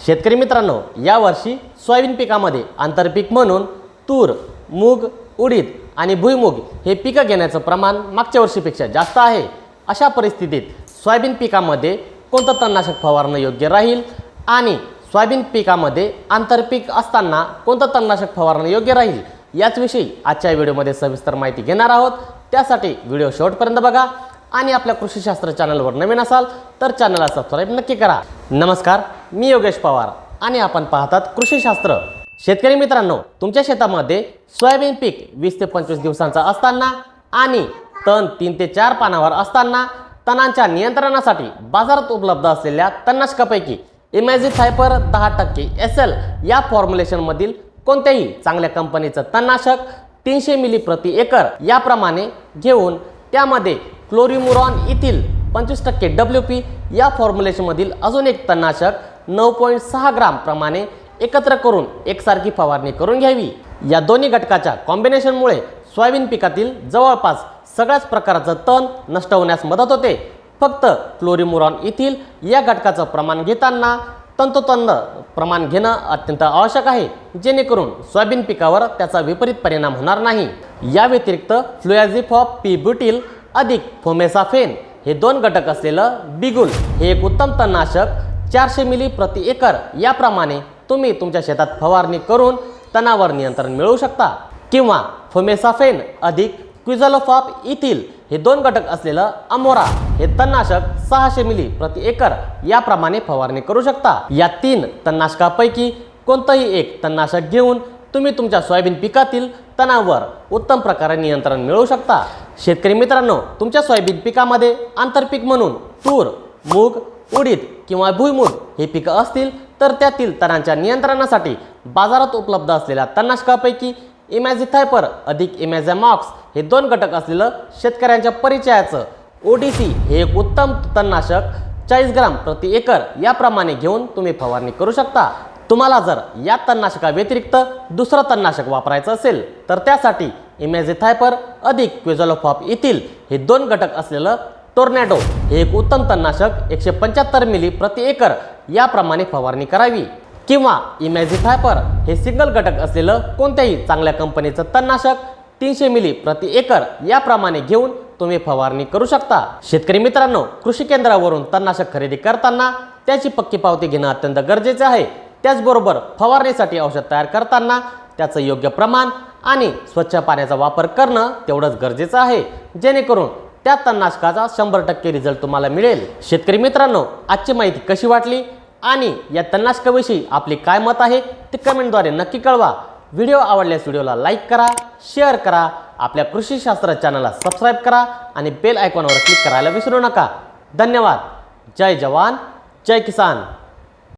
शेतकरी मित्रांनो, यावर्षी सोयाबीन पिकामध्ये आंतरपीक म्हणून तूर, मूग, उडीद आणि भुईमूग हे पिकं घेण्याचं प्रमाण मागच्या वर्षीपेक्षा जास्त आहे। अशा परिस्थितीत सोयाबीन पिकामध्ये कोणतं तणनाशक फवारणं योग्य राहील आणि सोयाबीन पिकामध्ये आंतरपीक असताना कोणतं तणनाशक फवारणं योग्य राहील याचविषयी आजच्या व्हिडिओमध्ये सविस्तर माहिती घेणार आहोत। त्यासाठी व्हिडिओ शेवटपर्यंत बघा आणि आपल्या कृषीशास्त्र चॅनलवर नवीन असाल तर चॅनलला सबस्क्राइब नक्की करा। नमस्कार, मी योगेश पवार आणि आपण पाहतात कृषीशास्त्र। शेतकरी मित्रांनो, तुमच्या शेतामध्ये सोयाबीन पीक 20 ते 25 दिवसांचा असताना आणि तण 3 ते 4 पानावर असताना तणांच्या नियंत्रणासाठी बाजारात उपलब्ध असलेल्या तणनाशकापैकी इमॅझिथायपर 10% SL या फॉर्म्युलेशनमधील कोणत्याही चांगल्या कंपनीचं तणनाशक 300 मिली प्रति एकर याप्रमाणे घेऊन त्यामध्ये क्लोरिमुरॉन इथिल 25% WP या फॉर्म्युलेशनमधील अजून एक तणनाशक 9.6 ग्राम प्रमाणे एकत्र करून एकसारखी फवारणी करून घ्यावी। या दोन्ही घटकाच्या कॉम्बिनेशनमुळे सोयाबीन पिकातील जवळपास सगळ्याच प्रकारचं तण नष्ट होण्यास मदत होते। फक्त क्लोरिमुरॉन इथिल या घटकाचं प्रमाण घेताना तंतोतंत प्रमाण घेणं अत्यंत आवश्यक आहे, जेणेकरून सोयाबीन पिकावर त्याचा विपरीत परिणाम होणार नाही। या व्यतिरिक्त फ्लुयाझिफॉप पी ब्युटिल अधिक फोमेसाफेन हे दोन घटक असलेलं बिगुल हे एक उत्तम तणनाशक 400 मिली प्रति एकर याप्रमाणे तुम्ही तुमच्या शेतात फवारणी करून तणावर नियंत्रण मिळवू शकता। किंवा फोमेसाफेन अधिक क्विझलोफॉप इथिल हे दोन घटक असलेलं अमोरा हे तणनाशक 600 मिली प्रति एकर याप्रमाणे फवारणी करू शकता। या तीन तणनाशकापैकी कोणतंही एक तणनाशक घेऊन तुम्ही तुमच्या सोयाबीन पिकातील तणावर उत्तम प्रकारे नियंत्रण मिळवू शकता। शेतकरी मित्रांनो, तुमच्या सोयाबीन पिकामध्ये आंतरपीक म्हणून तूर, मूग, उडीद किंवा भुईमूग हे पिकं असतील तर त्यातील तणांच्या नियंत्रणासाठी बाजारात उपलब्ध असलेल्या तणनाशकापैकी इमॅझिथायपर अधिक इमॅझॅमॉक्स हे दोन घटक असलेलं शेतकऱ्यांच्या परिचयाचं ODC हे एक उत्तम तणनाशक 40 ग्राम प्रति एकर याप्रमाणे घेऊन तुम्ही फवारणी करू शकता। तुम्हाला जर या तणनाशका व्यतिरिक्त दुसरं तणनाशक वापरायचं असेल तर त्यासाठी इमॅझिथायपर अधिक क्विझलोफॉप इथिल हे दोन घटक असलेलं टोर्नेडो हे एक उत्तम तणनाशक 175 मिली प्रति एकर याप्रमाणे फवारणी करावी। किंवा इमॅझिथायपर हे सिंगल घटक असलेलं कोणत्याही चांगल्या कंपनीचं तणनाशक 300 मिली प्रति एकर याप्रमाणे घेऊन तुम्ही फवारणी करू शकता। शेतकरी मित्रांनो, कृषी केंद्रावरून तणनाशक खरेदी करताना त्याची पक्की पावती घेणं अत्यंत गरजेचे आहे। त्याचबरोबर फवारणीसाठी औषध तयार करताना त्याचं योग्य प्रमाण आणि स्वच्छ पाण्याचा वापर करणं तेवढंच गरजेचं आहे, जेणेकरून त्या तणनाशकाचा 100% रिझल्ट तुम्हाला मिळेल। शेतकरी मित्रांनो, आजची माहिती कशी वाटली आणि या तणनाशकाविषयी आपले काय मत आहे ते कमेंटद्वारे नक्की कळवा। व्हिडिओ आवडल्यास व्हिडिओला लाईक करा, शेअर करा, आपल्या कृषीशास्त्र चॅनलला सबस्क्राईब करा आणि बेल आयकॉनवर क्लिक करायला विसरू नका। धन्यवाद। जय जवान, जय किसान।